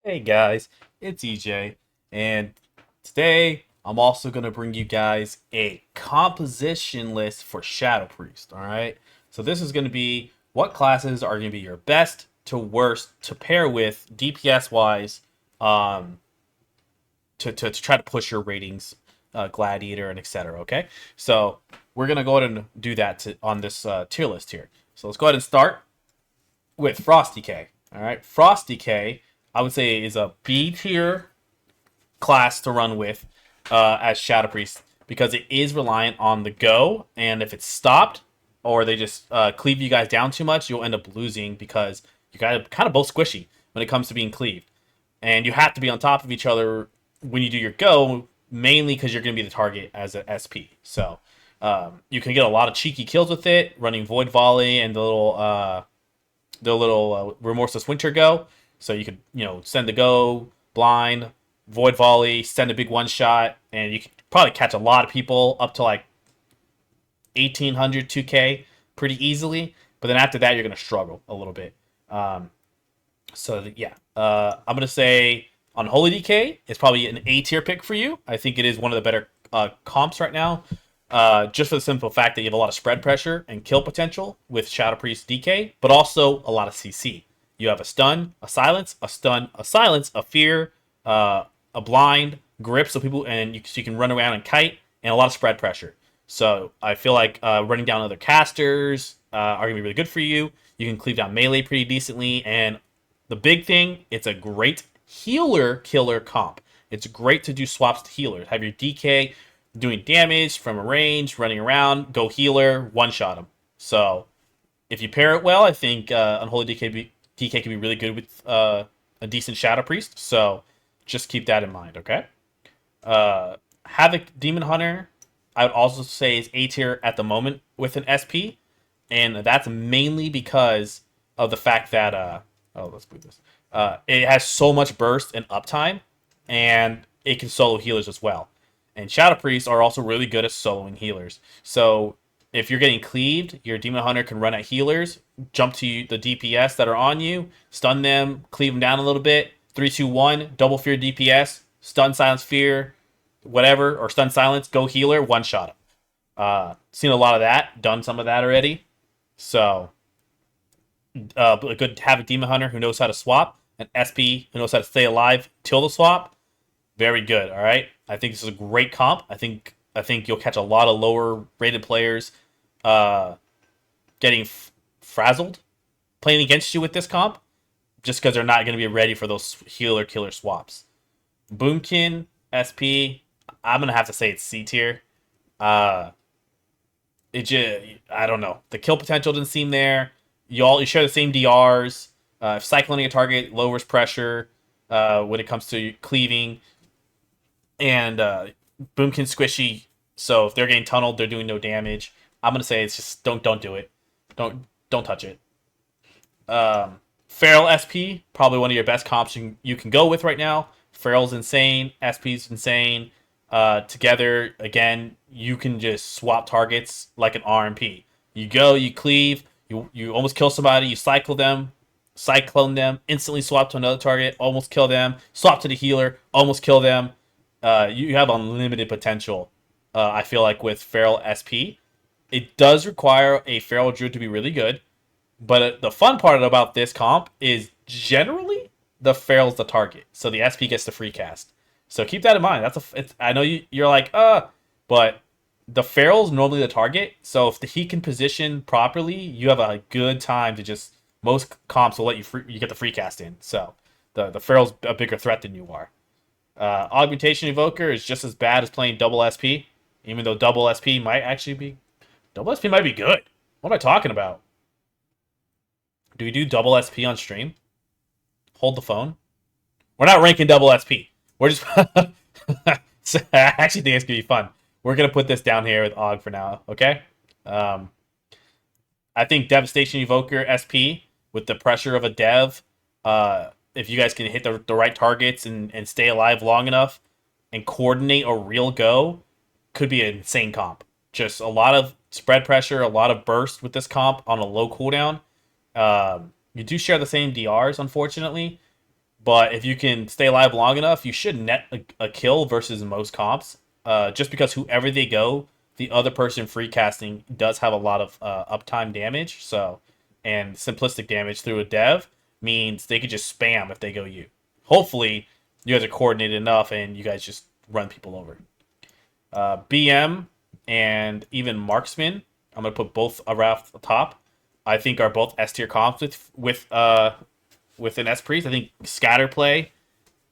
Hey guys, it's EJ, and today I'm also going to bring you guys a composition list for Shadow Priest, alright? So this is going to be what classes are going to be your best to worst to pair with DPS wise um, to try to push your ratings, Gladiator, and etc. Okay, so we're going to go ahead and do that on this tier list here. So let's go ahead and start with Frosty K. Alright, Frosty K I would say is a B tier class to run with as Shadow Priest because it is reliant on the go, and if it's stopped or they just cleave you guys down too much, you'll end up losing because you guys kind of both squishy when it comes to being cleaved, and you have to be on top of each other when you do your go, mainly because you're going to be the target as an SP. So you can get a lot of cheeky kills with it, running Void Volley and the little Remorseless Winter Go. So you could, send the go, blind, void volley, send a big one shot, and you could probably catch a lot of people up to like 1800, 2K pretty easily. But then after that, you're going to struggle a little bit. Yeah, I'm going to say Unholy DK is probably an A tier pick for you. I think it is one of the better comps right now. Just for the simple fact that you have a lot of spread pressure and kill potential with Shadow Priest DK, but also a lot of CC. You have a stun, a silence, a stun, a silence, a fear, a blind, grip, so you can run around and kite, and a lot of spread pressure. So I feel like running down other casters are gonna be really good for you. You can cleave down melee pretty decently, and the big thing, it's a great healer killer comp. It's great to do swaps to healers. Have your DK doing damage from a range, running around, go healer, one shot him. So if you pair it well, I think Unholy DK can be really good with a decent Shadow Priest. So just keep that in mind, okay? Havoc Demon Hunter, I would also say is A tier at the moment with an SP, and that's mainly because of the fact that let's move this. It has so much burst and uptime, and it can solo healers as well. And Shadow Priests are also really good at soloing healers. So if you're getting cleaved, your Demon Hunter can run at healers, jump to the DPS that are on you, stun them, cleave them down a little bit. 3, 2, 1, double fear DPS, stun, silence, fear, whatever, or stun, silence, go healer, one shot him. Seen a lot of that, done some of that already. So a good Havoc Demon Hunter who knows how to swap, an SP who knows how to stay alive till the swap. Very good. All right, I think this is a great comp. I think you'll catch a lot of lower rated players getting frazzled playing against you with this comp, just because they're not going to be ready for those healer killer swaps. Boomkin SP, I'm gonna have to say it's C tier. Uh, I don't know. The kill potential didn't seem there. You share the same DRs. If cycloning a target lowers pressure when it comes to cleaving, and Boomkin squishy. So if they're getting tunneled, they're doing no damage. I'm gonna say it's just don't do it. Don't touch it. Feral SP, probably one of your best comps you can go with right now. Feral's insane. SP's insane. Together, again, you can just swap targets like an RMP. You go, you cleave, you almost kill somebody, you cyclone them, instantly swap to another target, almost kill them, swap to the healer, almost kill them. You have unlimited potential, I feel like, with Feral SP. It does require a Feral Druid to be really good, but the fun part about this comp is generally the Feral's the target, so the SP gets the free cast. So keep that in mind. I know you're like, but the Feral's normally the target, so if he can position properly, you have a good time to just. Most comps will let you get the free cast in, so the Feral's a bigger threat than you are. Augmentation Evoker is just as bad as playing double SP, even though double SP might be good. What am I talking about? Do we do double SP on stream? Hold the phone. We're not ranking double SP. We're just. I actually think it's gonna be fun. We're gonna put this down here with Og for now. Okay. I think Devastation Evoker SP with the pressure of a dev. If you guys can hit the right targets and stay alive long enough and coordinate a real go, could be an insane comp. Just a lot of spread pressure, a lot of burst with this comp on a low cooldown. You do share the same DRs, unfortunately, But if you can stay alive long enough, you should net a kill versus most comps. Just because whoever they go, the other person free casting does have a lot of uptime damage. So, and simplistic damage through a dev means they could just spam if they go you. Hopefully, you guys are coordinated enough and you guys just run people over. BM and even Marksman, I'm gonna put both around the top. I think are both S tier comps with an S priest. I think scatter play,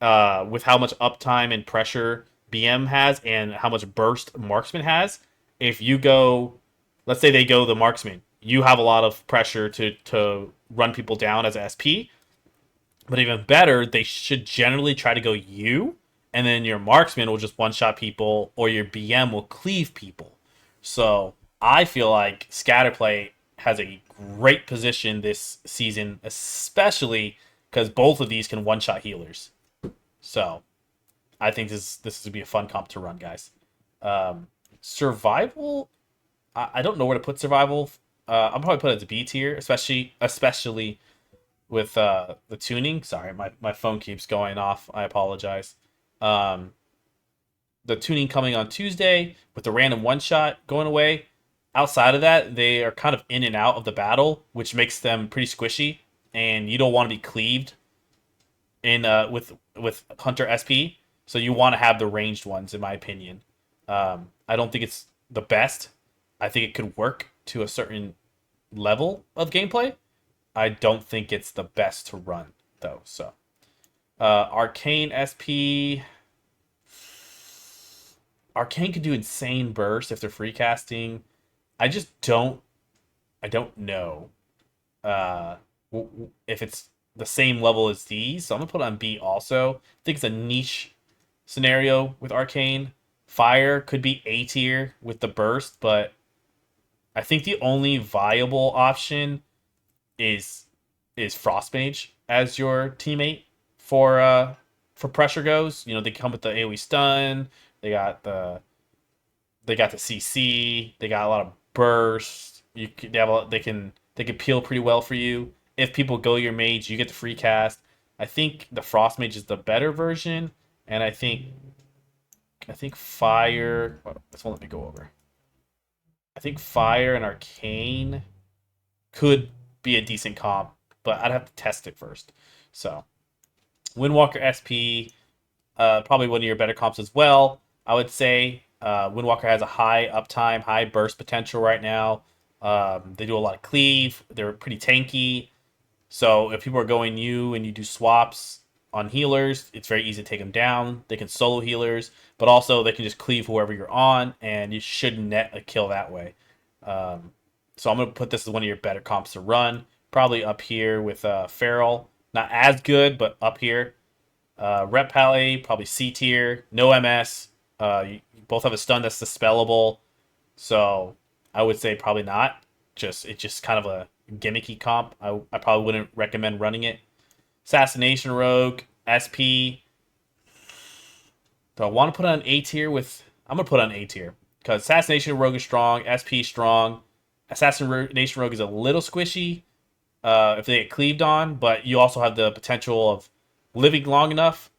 with how much uptime and pressure BM has and how much burst Marksman has. If you go, let's say they go the Marksman, you have a lot of pressure to run people down as an SP. But even better, they should generally try to go you, and then your Marksman will just one-shot people, or your BM will cleave people. So I feel like Scatterplay has a great position this season, especially because both of these can one-shot healers. So I think this is to be a fun comp to run, guys. Survival, I don't know where to put survival. I'll probably put it as a B tier, especially with the tuning. Sorry, my phone keeps going off. I apologize. The tuning coming on Tuesday with the random one shot going away. Outside of that, they are kind of in and out of the battle, which makes them pretty squishy, and you don't want to be cleaved in with Hunter SP. So you want to have the ranged ones, in my opinion. I don't think it's the best. I think it could work to a certain level of gameplay. I don't think it's the best to run, though. So, Arcane SP. Arcane could do insane bursts if they're free casting. I just don't. I don't know if it's the same level as these. So I'm gonna put it on B also. I think it's a niche scenario with Arcane. Fire could be A tier with the burst, but I think the only viable option is Frost Mage as your teammate for pressure goes. You know, they come with the AoE stun. They got the CC. They got a lot of burst. They can peel pretty well for you. If people go your mage, you get the free cast. I think the Frost Mage is the better version, and I think Fire. Well, this won't let me go over. I think Fire and Arcane could be a decent comp, but I'd have to test it first. So, Windwalker SP, probably one of your better comps as well. I would say Windwalker has a high uptime, high burst potential right now. They do a lot of cleave. They're pretty tanky. So if people are going you and you do swaps on healers, it's very easy to take them down. They can solo healers, but also they can just cleave whoever you're on, and you should net a kill that way. So I'm going to put this as one of your better comps to run. Probably up here with Feral. Not as good, but up here. Rep Pally, probably C tier. No MS. You both have a stun that's dispellable. So I would say probably not. It's just kind of a gimmicky comp. I probably wouldn't recommend running it. Assassination Rogue, SP. Do I want to put on A tier with... I'm going to put on A tier. Because Assassination Rogue is strong. SP strong. Assassination Rogue is a little squishy if they get cleaved on. But you also have the potential of living long enough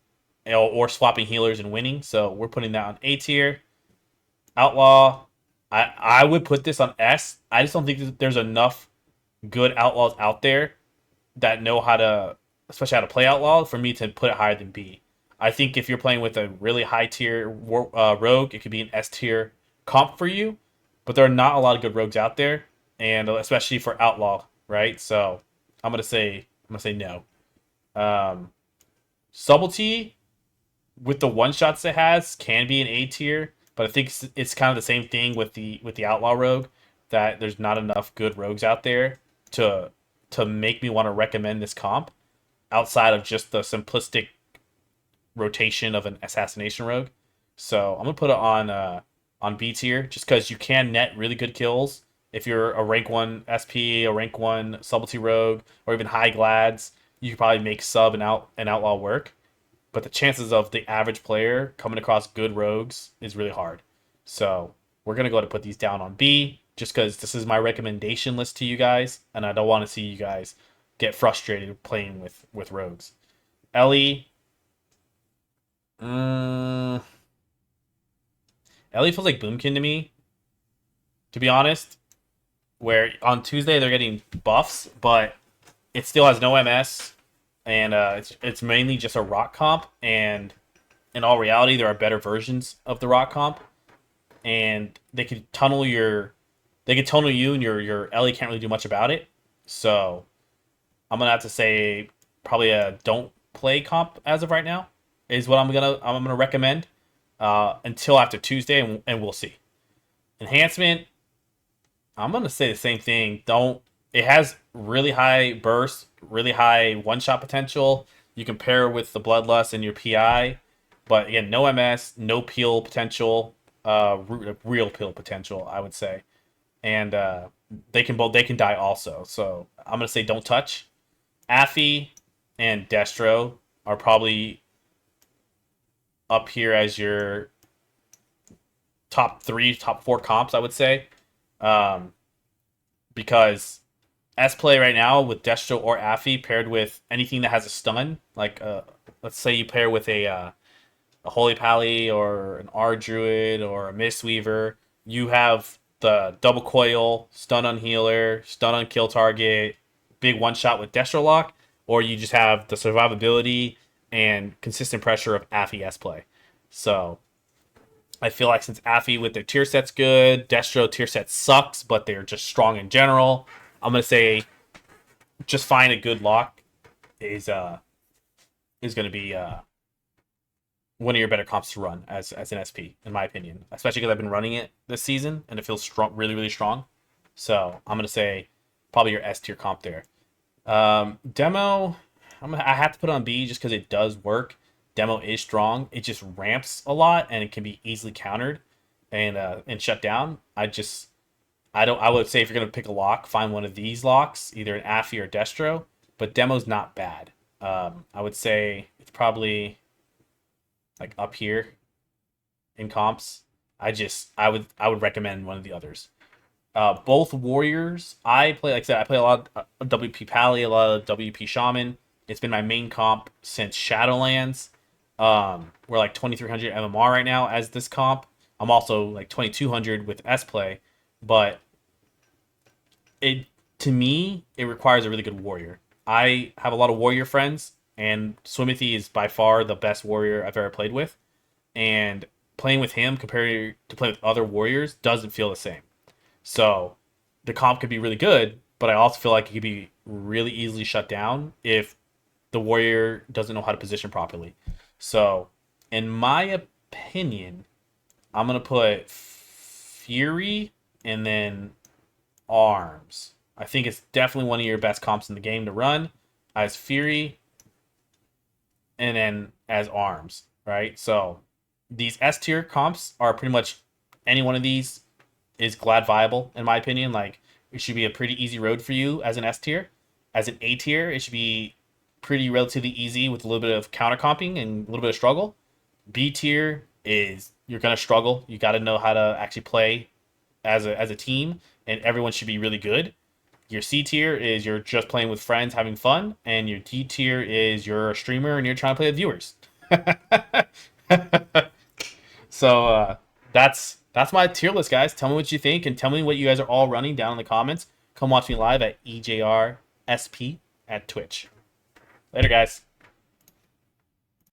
or swapping healers and winning. So we're putting that on A tier. Outlaw. I would put this on S. I just don't think there's enough good outlaws out there that know how to... especially how to play outlaw, for me to put it higher than B. I think if you're playing with a really high tier rogue, it could be an S tier comp for you. But there are not a lot of good rogues out there, and especially for outlaw, right? So I'm gonna say no. Subtlety with the one shots it has can be an A tier, but I think it's kind of the same thing with the outlaw rogue, that there's not enough good rogues out there to make me want to recommend this comp outside of just the simplistic rotation of an assassination rogue. So I'm gonna put it on B tier just because you can net really good kills if you're a rank 1 SP, a rank 1 subtlety rogue, or even high glads. You could probably make sub and outlaw work, but the chances of the average player coming across good rogues is really hard. So we're gonna go ahead and put these down on B just because this is my recommendation list to you guys, and I don't want to see you guys get frustrated playing with rogues. Ellie. Ellie feels like Boomkin to me, to be honest. Where on Tuesday they're getting buffs, but it still has no MS, and it's mainly just a rock comp. And in all reality, there are better versions of the rock comp, and they could tunnel you, and your Ellie can't really do much about it. So I'm gonna have to say probably a don't play comp as of right now is what I'm gonna recommend until after Tuesday, and we'll see. Enhancement, I'm gonna say the same thing. Don't. It has really high burst, really high one-shot potential. You can pair with the Bloodlust and your PI, but again, no MS, no peel potential, real peel potential, I would say, and they can die also. So I'm gonna say don't touch. Affy and Destro are probably up here as your top 3, top 4 comps, I would say. Because S play right now with Destro or Affy paired with anything that has a stun, like let's say you pair with a Holy Pally or an R Druid or a Mistweaver, you have the double coil, stun on healer, stun on kill target, big one shot with Destro lock, or you just have the survivability and consistent pressure of Affy S play. So I feel like since Affy with their tier set's good, Destro tier set sucks, but they're just strong in general. I'm gonna say just find a good lock is gonna be one of your better comps to run as an SP, in my opinion. Especially because I've been running it this season and it feels strong, really, really strong. So I'm gonna say probably your S tier comp there. Demo, I have to put on B just because it does work. Demo is strong. It just ramps a lot and it can be easily countered and shut down. I would say if you're gonna pick a lock, find one of these locks, either an Affy or Destro. But Demo's not bad. I would say it's probably like up here in comps. I would recommend one of the others. Both warriors. Like I said, I play a lot of WP Pally, a lot of WP Shaman. It's been my main comp since Shadowlands. We're like 2300 MMR right now as this comp. I'm also like 2200 with S play, but to me it requires a really good warrior. I have a lot of warrior friends, and Swimothy is by far the best warrior I've ever played with. And playing with him compared to playing with other warriors doesn't feel the same. So the comp could be really good, but I also feel like it could be really easily shut down if the warrior doesn't know how to position properly. So in my opinion, I'm going to put Fury and then Arms. I think it's definitely one of your best comps in the game to run as Fury and then as Arms, right? So these S tier comps are pretty much any one of these is glad viable, in my opinion. Like, it should be a pretty easy road for you as an S tier. As an A tier, it should be pretty relatively easy with a little bit of counter comping and a little bit of struggle. B tier is you're gonna struggle. You got to know how to actually play as a team, and everyone should be really good. Your C tier is you're just playing with friends, having fun, and your D tier is you're a streamer and you're trying to play with viewers. So that's my tier list, guys. Tell me what you think, and tell me what you guys are all running down in the comments. Come watch me live at EjrSP at Twitch. Later, guys.